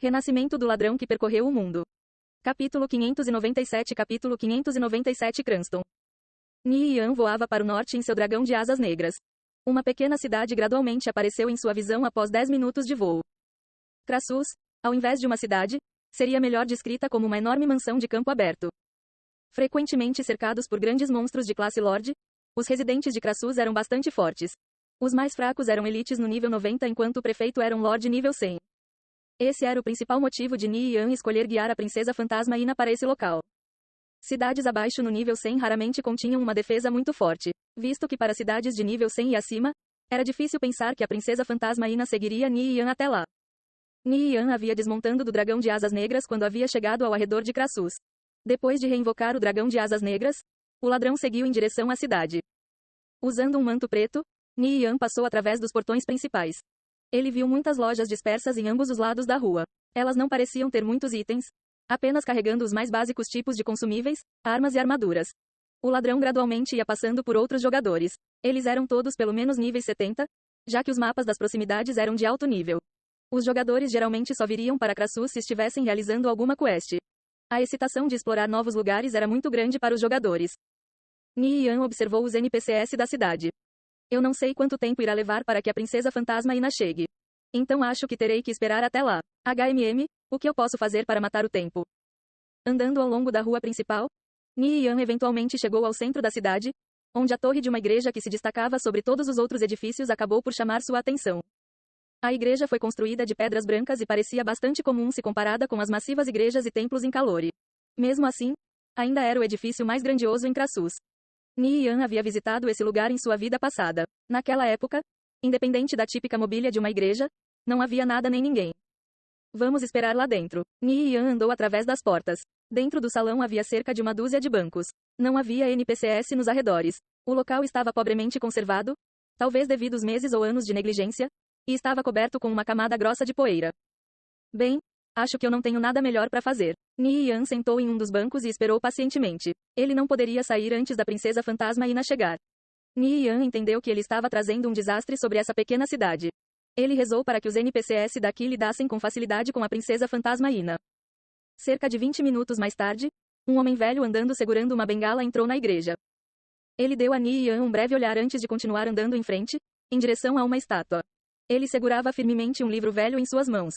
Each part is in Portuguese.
Renascimento do ladrão que percorreu o mundo. Capítulo 597 Capítulo 597 Cranston. Ni Yan voava para o norte em seu dragão de asas negras. Uma pequena cidade gradualmente apareceu em sua visão após 10 minutos de voo. Crassus, ao invés de uma cidade, seria melhor descrita como uma enorme mansão de campo aberto. Frequentemente cercados por grandes monstros de classe Lorde, os residentes de Crassus eram bastante fortes. Os mais fracos eram elites no nível 90 enquanto o prefeito era um Lorde nível 100. Esse era o principal motivo de Ni Yan escolher guiar a princesa fantasma Ina para esse local. Cidades abaixo no nível 100 raramente continham uma defesa muito forte, visto que para cidades de nível 100 e acima, era difícil pensar que a princesa fantasma Ina seguiria Ni Yan até lá. Ni Yan havia desmontando do dragão de asas negras quando havia chegado ao arredor de Crassus. Depois de reinvocar o dragão de asas negras, o ladrão seguiu em direção à cidade. Usando um manto preto, Ni Yan passou através dos portões principais. Ele viu muitas lojas dispersas em ambos os lados da rua. Elas não pareciam ter muitos itens, apenas carregando os mais básicos tipos de consumíveis, armas e armaduras. O ladrão gradualmente ia passando por outros jogadores. Eles eram todos pelo menos níveis 70, já que os mapas das proximidades eram de alto nível. Os jogadores geralmente só viriam para Crassus se estivessem realizando alguma quest. A excitação de explorar novos lugares era muito grande para os jogadores. Ni Yan observou os NPCs da cidade. Eu não sei quanto tempo irá levar para que a princesa fantasma Ina chegue. Então acho que terei que esperar até lá. O que eu posso fazer para matar o tempo? Andando ao longo da rua principal, Ni Yan eventualmente chegou ao centro da cidade, onde a torre de uma igreja que se destacava sobre todos os outros edifícios acabou por chamar sua atenção. A igreja foi construída de pedras brancas e parecia bastante comum se comparada com as massivas igrejas e templos em Calore. Mesmo assim, ainda era o edifício mais grandioso em Crassus. Ni Yan havia visitado esse lugar em sua vida passada. Naquela época, independente da típica mobília de uma igreja, não havia nada nem ninguém. Vamos esperar lá dentro. Ni Yan andou através das portas. Dentro do salão havia cerca de uma dúzia de bancos. Não havia NPCs nos arredores. O local estava pobremente conservado, talvez devido aos meses ou anos de negligência, e estava coberto com uma camada grossa de poeira. Bem, acho que eu não tenho nada melhor para fazer. Ni Yan sentou em um dos bancos e esperou pacientemente. Ele não poderia sair antes da princesa fantasma Ina chegar. Ni Yan entendeu que ele estava trazendo um desastre sobre essa pequena cidade. Ele rezou para que os NPCs daqui lidassem com facilidade com a princesa fantasma Ina. Cerca de 20 minutos mais tarde, um homem velho andando segurando uma bengala entrou na igreja. Ele deu a Ni Yan um breve olhar antes de continuar andando em frente, em direção a uma estátua. Ele segurava firmemente um livro velho em suas mãos.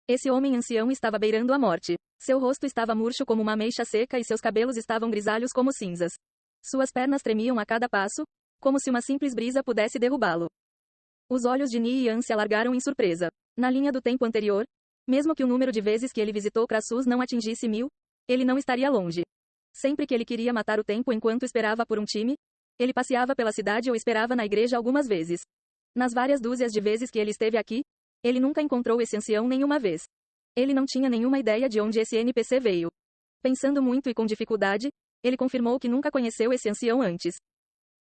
Esse homem ancião estava beirando a morte. Seu rosto estava murcho como uma ameixa seca e seus cabelos estavam grisalhos como cinzas. Suas pernas tremiam a cada passo, como se uma simples brisa pudesse derrubá-lo. Os olhos de Ni Yan se alargaram em surpresa. Na linha do tempo anterior, mesmo que o número de vezes que ele visitou Crassus não atingisse 1000, ele não estaria longe. Sempre que ele queria matar o tempo enquanto esperava por um time, ele passeava pela cidade ou esperava na igreja algumas vezes. Nas várias dúzias de vezes que ele esteve aqui, ele nunca encontrou esse ancião nenhuma vez. Ele não tinha nenhuma ideia de onde esse NPC veio. Pensando muito e com dificuldade, ele confirmou que nunca conheceu esse ancião antes.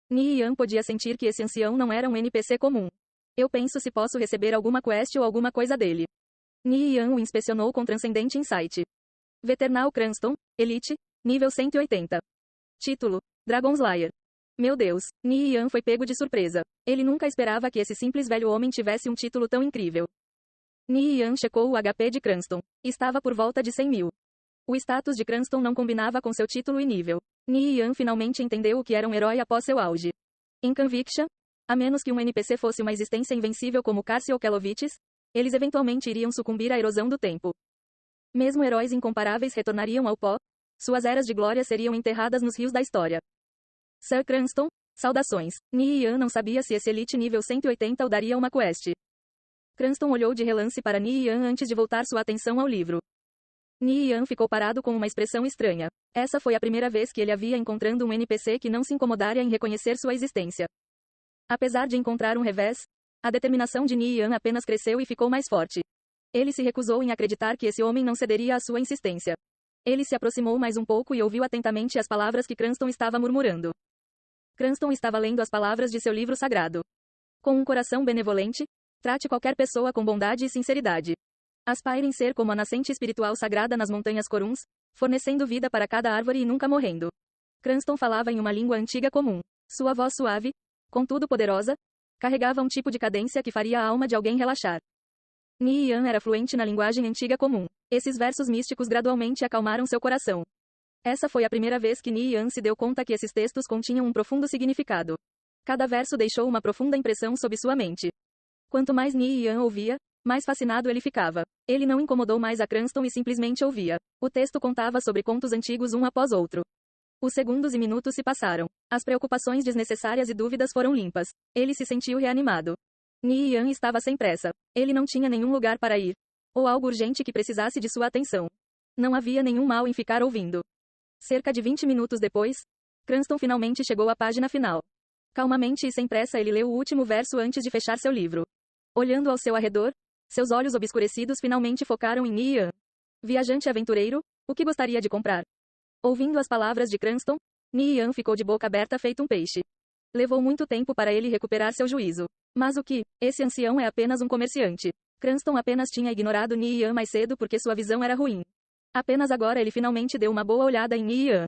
Ni Yan podia sentir que esse ancião não era um NPC comum. Eu penso se posso receber alguma quest ou alguma coisa dele. Ni Yan o inspecionou com transcendente insight. Veternal Cranston, Elite, nível 180. Título: Dragon Slayer. Meu Deus, Ni Yan foi pego de surpresa. Ele nunca esperava que esse simples velho homem tivesse um título tão incrível. Ni Yan checou o HP de Cranston. Estava por volta de 100.000. O status de Cranston não combinava com seu título e nível. Ni Yan finalmente entendeu o que era um herói após seu auge. Em Conviction, a menos que um NPC fosse uma existência invencível como Cassie ou Kelovitis, eles eventualmente iriam sucumbir à erosão do tempo. Mesmo heróis incomparáveis retornariam ao pó, suas eras de glória seriam enterradas nos rios da história. Sir Cranston, saudações. Ni Yan não sabia se esse Elite nível 180 o daria uma quest. Cranston olhou de relance para Ni Yan antes de voltar sua atenção ao livro. Ni Yan ficou parado com uma expressão estranha. Essa foi a primeira vez que ele havia encontrando um NPC que não se incomodaria em reconhecer sua existência. Apesar de encontrar um revés, a determinação de Ni Yan apenas cresceu e ficou mais forte. Ele se recusou em acreditar que esse homem não cederia à sua insistência. Ele se aproximou mais um pouco e ouviu atentamente as palavras que Cranston estava murmurando. Cranston estava lendo as palavras de seu livro sagrado. Com um coração benevolente, trate qualquer pessoa com bondade e sinceridade. Aspire em ser como a nascente espiritual sagrada nas montanhas coruns, fornecendo vida para cada árvore e nunca morrendo. Cranston falava em uma língua antiga comum. Sua voz suave, contudo poderosa, carregava um tipo de cadência que faria a alma de alguém relaxar. Ni Yan era fluente na linguagem antiga comum. Esses versos místicos gradualmente acalmaram seu coração. Essa foi a primeira vez que Ni Yan se deu conta que esses textos continham um profundo significado. Cada verso deixou uma profunda impressão sob sua mente. Quanto mais Ni Yan ouvia, mais fascinado ele ficava. Ele não incomodou mais a Cranston e simplesmente ouvia. O texto contava sobre contos antigos um após outro. Os segundos e minutos se passaram. As preocupações desnecessárias e dúvidas foram limpas. Ele se sentiu reanimado. Ni Yan estava sem pressa. Ele não tinha nenhum lugar para ir. Ou algo urgente que precisasse de sua atenção. Não havia nenhum mal em ficar ouvindo. Cerca de 20 minutos depois, Cranston finalmente chegou à página final. Calmamente e sem pressa ele leu o último verso antes de fechar seu livro. Olhando ao seu arredor, seus olhos obscurecidos finalmente focaram em Ni Yan. Viajante aventureiro, o que gostaria de comprar? Ouvindo as palavras de Cranston, Ni Yan ficou de boca aberta feito um peixe. Levou muito tempo para ele recuperar seu juízo. Mas o que? Esse ancião é apenas um comerciante. Cranston apenas tinha ignorado Ni Yan mais cedo porque sua visão era ruim. Apenas agora ele finalmente deu uma boa olhada em Ni Yan.